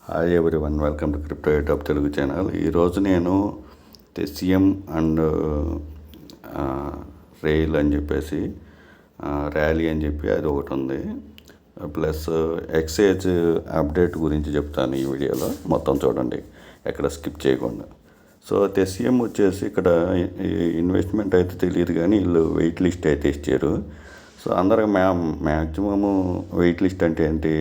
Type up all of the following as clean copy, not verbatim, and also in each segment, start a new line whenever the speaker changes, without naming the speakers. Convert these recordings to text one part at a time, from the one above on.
Hi everyone, welcome to crypto YouTube Telugu channel. ఈరోజు నేను తెసియం and rail అని చెప్పేసి ర్యాలీ అని చెప్పి అది ఒకటి ఉంది, ప్లస్ ఎక్స్చేంజ్ అప్డేట్ గురించి చెప్తాను ఈ వీడియోలో. మొత్తం చూడండి, ఎక్కడ స్కిప్ చేయకుండా. సో తెసియం వచ్చేసి ఇక్కడ ఇన్వెస్ట్మెంట్ అయితే తెలియదు, కానీ వీళ్ళు వెయిట్ లిస్ట్ అయితే ఇచ్చారు. సో అందరికి మ్యాక్సిమము వెయిట్ లిస్ట్ అంటే ఏంటి,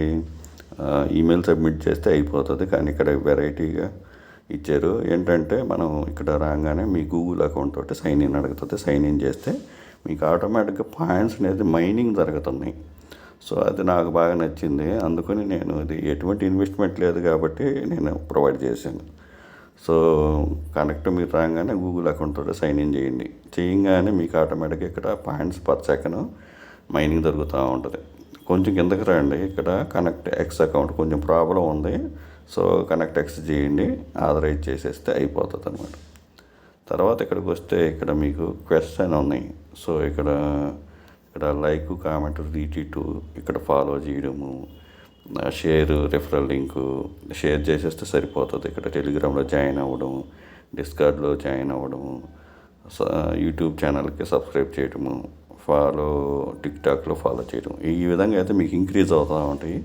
ఈమెయిల్ సబ్మిట్ చేస్తే అయిపోతుంది. కానీ ఇక్కడ వెరైటీగా ఇచ్చారు. ఏంటంటే మనం ఇక్కడ రాగానే మీ గూగుల్ అకౌంట్ తోటి సైన్ ఇన్ అడుగుతుంది. సైన్ ఇన్ చేస్తే మీకు ఆటోమేటిక్గా పాయింట్స్ అనేది మైనింగ్ జరుగుతున్నాయి. సో అది నాకు బాగా నచ్చింది. అందుకని నేను ఇది ఎటువంటి ఇన్వెస్ట్మెంట్ లేదు కాబట్టి నేను ప్రొవైడ్ చేశాను. సో కనెక్ట్ మీరు రాగానే గూగుల్ అకౌంట్ తోటి సైన్ ఇన్ చేయండి. చేయగానే మీకు ఆటోమేటిక్గా ఇక్కడ పాయింట్స్ పర్ సెకండ్ మైనింగ్ జరుగుతూ ఉంటుంది. కొంచెం కిందకి రండి, ఇక్కడ కనెక్ట్ ఎక్స్ అకౌంట్ కొంచెం ప్రాబ్లం ఉంది. సో కనెక్ట్ ఎక్స్ చేయండి, ఆథరైజ్ చేసేస్తే అయిపోతుంది అనమాట. తర్వాత ఇక్కడికి వస్తే ఇక్కడ మీకు క్వశ్చన్ ఉన్నాయి. సో ఇక్కడ లైక్, కామెంట్, రీట్వీట్, ఇక్కడ ఫాలో చేయడము, షేర్, రిఫరల్ లింకు షేర్ చేసేస్తే సరిపోతుంది. ఇక్కడ టెలిగ్రామ్లో జాయిన్ అవ్వడం, డిస్కార్డ్లో జాయిన్ అవ్వడము, యూట్యూబ్ ఛానల్కి సబ్స్క్రైబ్ చేయడము, ఫాలో, టిక్టాక్లో ఫాలో చేయడం. ఈ విధంగా అయితే మీకు ఇంక్రీజ్ అవుతూ ఉంటాయి.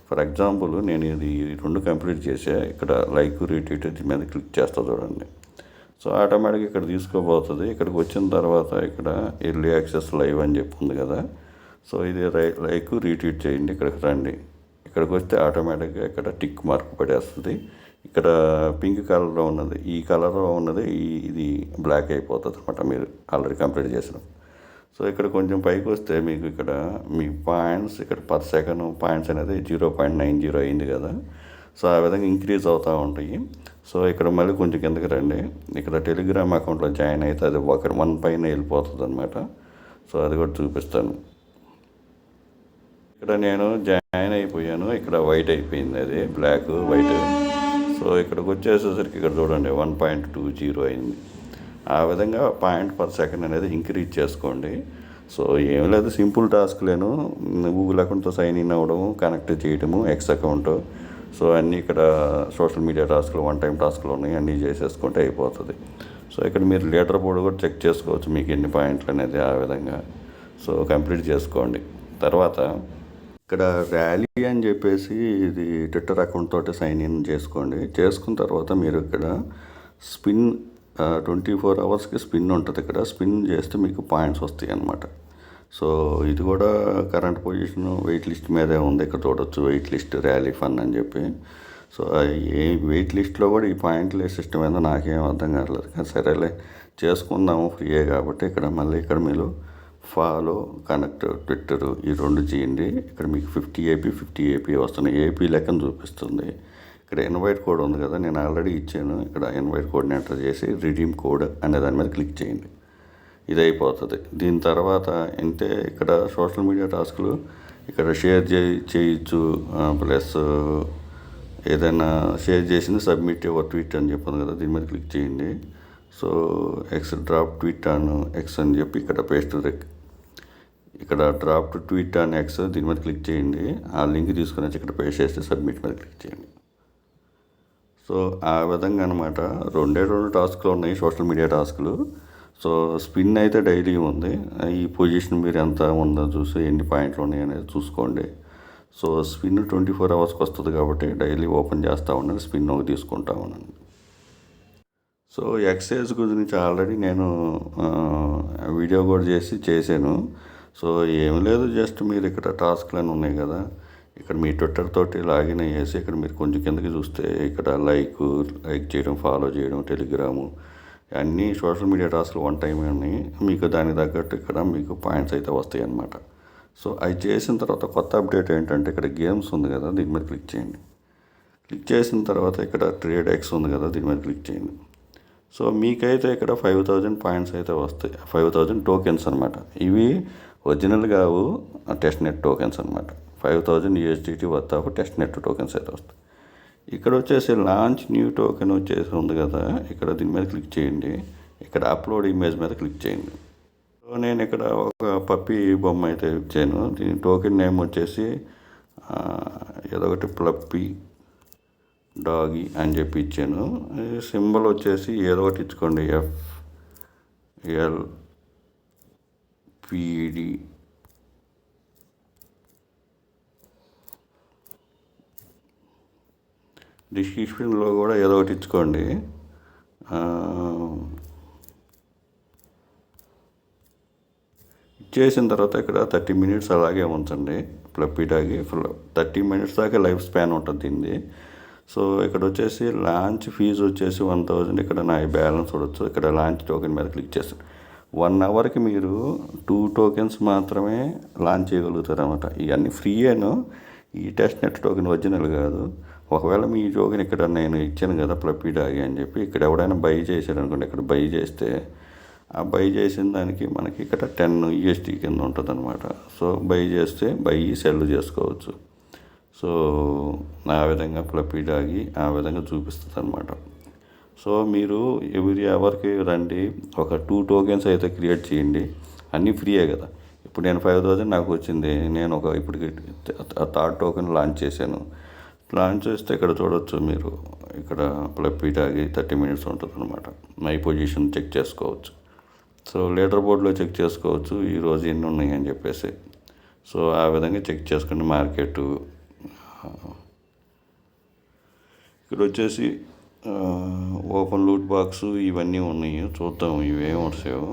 ఫర్ ఎగ్జాంపుల్ నేను ఇది 2 కంప్లీట్ చేసా. ఇక్కడ లైక్, రీట్వీట్ దీని మీద క్లిక్ చేస్తా చూడండి. సో ఆటోమేటిక్గా ఇక్కడ తీసుకోబోతుంది. ఇక్కడికి వచ్చిన తర్వాత ఇక్కడ ఎర్లీ యాక్సెస్ లైవ్ అని చెప్పి ఉంది కదా. సో ఇది లైక్, రీట్వీట్ చేయండి. ఇక్కడికి రండి. ఇక్కడికి వస్తే ఆటోమేటిక్గా ఇక్కడ టిక్ మార్క్ పడేస్తుంది. ఇక్కడ పింక్ కలర్లో ఉన్నది, ఈ కలర్లో ఉన్నది ఇది బ్లాక్ అయిపోతుంది అనమాట మీరు ఆల్రెడీ కంప్లీట్ చేసిన. సో ఇక్కడ కొంచెం పైకి వస్తే మీకు ఇక్కడ మీ పాయింట్స్ ఇక్కడ పర్ సెకండ్ పాయింట్స్ అనేది 0.90 అయింది కదా. సో ఆ విధంగా ఇంక్రీజ్ అవుతూ ఉంటాయి. సో ఇక్కడ మళ్ళీ కొంచెం కిందకి రండి. ఇక్కడ టెలిగ్రామ్ అకౌంట్లో జాయిన్ అయితే అది 1 పైన వెళ్ళిపోతుంది అనమాట. సో అది కూడా చూపిస్తాను. ఇక్కడ నేను జాయిన్ అయిపోయాను. ఇక్కడ వైట్ అయిపోయింది, అది బ్లాక్ వైట్. సో ఇక్కడికి వచ్చేసేసరికి ఇక్కడ చూడండి 1.20 అయింది. ఆ విధంగా పాయింట్ పర్ సెకండ్ అనేది ఇంక్రీజ్ చేసుకోండి. సో ఏం లేదు, సింపుల్ టాస్క్లేను. గూగుల్ అకౌంట్తో సైన్ ఇన్ అవ్వడము, కనెక్ట్ చేయడము, ఎక్స్ అకౌంట్. సో అన్నీ ఇక్కడ సోషల్ మీడియా టాస్క్లు, వన్ టైం టాస్క్లు ఉన్నాయి, అన్నీ చేసేసుకుంటే అయిపోతుంది. సో ఇక్కడ మీరు లీటర్ బోర్డు కూడా చెక్ చేసుకోవచ్చు మీకు ఎన్ని పాయింట్లు అనేది. ఆ విధంగా సో కంప్లీట్ చేసుకోండి. తర్వాత ఇక్కడ ర్యాలీ అని చెప్పేసి ఇది ట్విట్టర్ అకౌంట్ తోటి సైన్ ఇన్ చేసుకోండి. చేసుకున్న తర్వాత మీరు ఇక్కడ స్పిన్ 24 అవర్స్కి స్పిన్ ఉంటుంది. ఇక్కడ స్పిన్ చేస్తే మీకు పాయింట్స్ వస్తాయి అన్నమాట. సో ఇది కూడా కరెంట్ పొజిషన్ వెయిట్ లిస్ట్ మీదే ఉంది. ఇక్కడ చూడొచ్చు వెయిట్ లిస్ట్ ర్యాలీ ఫన్ అని చెప్పి. సో ఏ వెయిట్ లిస్ట్లో కూడా ఈ పాయింట్లే సిస్టమ్ ఏదో నాకేం అర్థం కావట్లేదు. కానీ సరేలే చేసుకుందాము, ఫ్రీయే కాబట్టి. ఇక్కడ మళ్ళీ ఇక్కడ మీరు ఫాలో, కనెక్ట్, ట్విట్టర్ ఈ 2 చేయండి. ఇక్కడ మీకు 50 AP వస్తున్నాయి. ఏపీ లెక్కన చూపిస్తుంది. ఇక్కడ ఇన్వైట్ కోడ్ ఉంది కదా, నేను ఆల్రెడీ ఇచ్చాను. ఇక్కడ ఇన్వైట్ కోడ్ని ఎంటర్ చేసి రిడీమ్ కోడ్ అనే దాని మీద క్లిక్ చేయండి. ఇది అయిపోతుంది. దీని తర్వాత అంటే ఇక్కడ సోషల్ మీడియా టాస్క్లు ఇక్కడ షేర్ చేయొచ్చు, ప్లస్ ఏదైనా షేర్ చేసింది సబ్మిట్ యువర్ ట్వీట్ అని చెప్పింది కదా, దీని మీద క్లిక్ చేయండి. So X drop tweet on X అని చెప్పి ఇక్కడ పేస్ట్, ఇక్కడ డ్రాప్ ట్వీట్ ఆన్ ఎక్స్ దీని మీద క్లిక్ చేయండి. ఆ లింక్ తీసుకుని వచ్చి ఇక్కడ పేస్ట్ చేస్తే సబ్మిట్ మీద క్లిక్ చేయండి. సో ఆ విధంగా అనమాట. 2 టాస్క్లు ఉన్నాయి, సోషల్ మీడియా టాస్క్లు. సో స్పిన్ అయితే డైలీ ఉంది. ఈ పొజిషన్ మీరు ఎంత ఉందో చూసి ఎన్ని పాయింట్లు ఉన్నాయి అనేది చూసుకోండి. సో స్పిన్ 24 అవర్స్కి వస్తుంది కాబట్టి డైలీ ఓపెన్ చేస్తూ ఉండండి, స్పిన్ ఒకటి తీసుకుంటా ఉండండి. సో ఎక్సైజ్ గురించి ఆల్రెడీ నేను వీడియో కూడా చేశాను. సో ఏం లేదు, జస్ట్ మీరు ఇక్కడ టాస్క్లు ఉన్నాయి కదా, ఇక్కడ మీ ట్విట్టర్ తోటి లాగిన్ అయ్యేసి ఇక్కడ మీరు కొంచెం కిందకి చూస్తే ఇక్కడ లైక్ చేయడం, ఫాలో చేయడం, టెలిగ్రాము అన్నీ సోషల్ మీడియా టాస్క్లు 1 టైం ఉన్నాయి. మీకు దానికి తగ్గట్టు ఇక్కడ మీకు పాయింట్స్ అయితే వస్తాయి అన్నమాట. సో అవి చేసిన తర్వాత కొత్త అప్డేట్ ఏంటంటే ఇక్కడ గేమ్స్ ఉంది కదా, దీని మీద క్లిక్ చేయండి. క్లిక్ చేసిన తర్వాత ఇక్కడ ట్రేడ్ ఎక్స్ ఉంది కదా, దీని మీద క్లిక్ చేయండి. సో మీకైతే ఇక్కడ 5000 పాయింట్స్ అయితే వస్తాయి. 5000 టోకెన్స్ అనమాట. ఇవి ఒరిజినల్ కావు, టెస్ట్ నెట్ టోకెన్స్ అనమాట. 5000 USDT worth of test net tokens అయితే వస్తాయి. ఇక్కడ వచ్చేసి లాంచ్ న్యూ టోకెన్ వచ్చేసి ఉంది కదా, ఇక్కడ దీని మీద క్లిక్ చేయండి. ఇక్కడ అప్లోడ్ ఇమేజ్ మీద క్లిక్ చేయండి. సో నేను ఇక్కడ ఒక పప్పి బొమ్మ అయితే ఇచ్చాను. దీని టోకెన్ నేమ్ వచ్చేసి ఏదో ఒకటి డాగి అని చెప్పి ఇచ్చాను. సింబల్ వచ్చేసి ఏదో ఒకటి ఇచ్చుకోండి, FLPD. డిస్క్రిప్షన్లో కూడా ఏదో ఒకటి ఇచ్చుకోండి. ఇచ్చేసిన తర్వాత ఇక్కడ 30 మినిట్స్ అలాగే ఉంచండి. ఫ్లఫీ డాగి 30 మినిట్స్ దాకా లైఫ్ స్పాన్ ఉంటుంది దీన్ని. సో ఇక్కడ వచ్చేసి లాంచ్ ఫీజు వచ్చేసి 1000. ఇక్కడ నా బ్యాలెన్స్ చూడొచ్చు. ఇక్కడ లాంచ్ టోకెన్ మీద క్లిక్ చేస్తాను. 1 అవర్కి మీరు 2 టోకెన్స్ మాత్రమే లాంచ్ చేయగలుగుతారు అనమాట. ఇవన్నీ ఫ్రీయేను. ఈ టెస్ట్ నెట్ టోకెన్ ఒరిజినల్ కాదు. ఒకవేళ మీ టోకెన్ ఇక్కడ నేను ఇచ్చాను కదా ఫ్లఫీ డాగి అని చెప్పి, ఇక్కడ ఎవడైనా బై చేశారు అనుకోండి, ఇక్కడ బై చేస్తే ఆ బై చేసిన దానికి మనకి ఇక్కడ 10 USD కింద ఉంటుంది అనమాట. సో బై చేస్తే సెల్ చేసుకోవచ్చు. సో ఆ విధంగా ఫ్లఫీ డాగి ఆ విధంగా చూపిస్తుంది అనమాట. సో మీరు ఎవ్రీ అవర్కి రండి, ఒక 2 టోకెన్స్ అయితే క్రియేట్ చేయండి. అన్నీ ఫ్రీయే కదా. ఇప్పుడు నేను 5000 నాకు వచ్చింది. నేను ఇప్పటికి 3rd టోకెన్ లాంచ్ చేశాను. లాంచ్ చేస్తే ఇక్కడ చూడవచ్చు మీరు, ఇక్కడ ఫ్లఫీ డాగి 30 మినిట్స్ ఉంటుంది అనమాట. మై పొజిషన్ చెక్ చేసుకోవచ్చు. సో లీడర్ బోర్డులో చెక్ చేసుకోవచ్చు ఈరోజు ఎన్ని ఉన్నాయి అని చెప్పేసి. సో ఆ విధంగా చెక్ చేసుకోండి మార్కెట్. ఇక్కడ వచ్చేసి ఓపెన్ లూట్ బాక్స్ ఇవన్నీ ఉన్నాయి, చూద్దాం ఇవేమి వస్తాయో.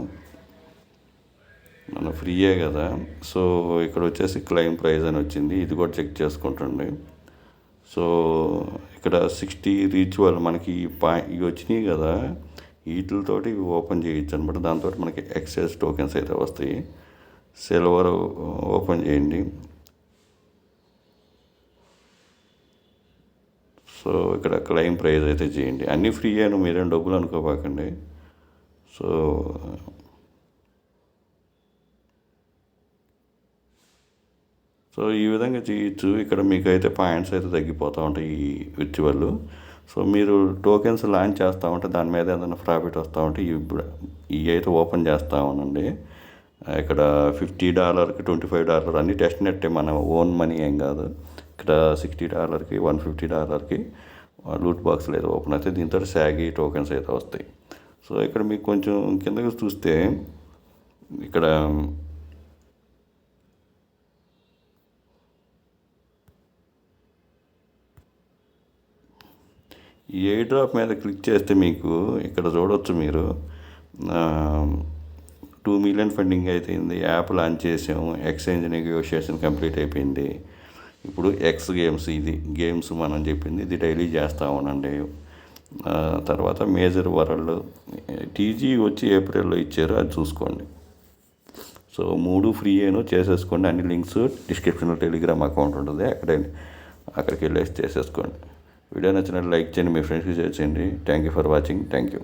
మన ఫ్రీయే కదా. సో ఇక్కడ వచ్చేసి క్లైమ్ ప్రైజ్ అని వచ్చింది, ఇది కూడా చెక్ చేసుకుంటండి. సో ఇక్కడ 60 రీచ్ వాళ్ళు మనకి ఇవి వచ్చినాయి కదా, వీటితోటి ఓపెన్ చేయొచ్చు అనమాట. దాంతో మనకి ఎక్సెస్ టోకెన్స్ అయితే వస్తాయి. సిల్వర్ ఓపెన్ చేయండి. సో ఇక్కడ క్లైమ్ ప్రైజ్ అయితే చేయండి. అన్నీ ఫ్రీ అని మీరేం డబ్బులు అనుకోపాకండి. సో ఈ విధంగా చేయొచ్చు. ఇక్కడ మీకు అయితే పాయింట్స్ అయితే తగ్గిపోతూ ఉంటాయి ఈ విర్చువల్. సో మీరు టోకెన్స్ లాంచ్ చేస్తూ ఉంటే దాని మీద ఏదైనా ప్రాఫిట్ వస్తూ ఉంటే ఇవి అయితే ఓపెన్ చేస్తూ ఉండండి. ఇక్కడ $50కి $25 అన్ని టెస్ట్ నెట్టే, మన ఓన్ మనీ ఏం కాదు. ఇక్కడ $60కి $150కి లూట్ బాక్స్లు అయితే ఓపెన్ అవుతాయి. దీంతో సాగి టోకెన్స్ అయితే వస్తాయి. సో ఇక్కడ మీకు కొంచెం కిందకి చూస్తే ఇక్కడ ఈ ఎయిర్ డ్రాప్ మీద క్లిక్ చేస్తే మీకు ఇక్కడ చూడవచ్చు మీరు 2 మిలియన్ ఫండింగ్ అయిపోయింది. యాప్ లాంచ్ చేసాము. ఎక్స్చేంజ్ నెగోషియేషన్ కంప్లీట్ అయిపోయింది. ఇప్పుడు ఇది గేమ్స్ మనం చెప్పింది, ఇది డైలీ చేస్తూ ఉండండి. తర్వాత మేజర్ వరల్డ్ టీజీ వచ్చి ఏప్రిల్లో ఇచ్చారు, అది చూసుకోండి. సో 3 ఫ్రీ చేసేసుకోండి. అన్ని లింక్స్ డిస్క్రిప్షన్లో టెలిగ్రామ్ అకౌంట్ ఉంటుంది, అక్కడికి వెళ్ళేసి చేసేసుకోండి. వీడియో నచ్చినట్టు లైక్ చేయండి, మీ ఫ్రెండ్స్కి షేర్ చేయండి. Thank you for watching. Thank you.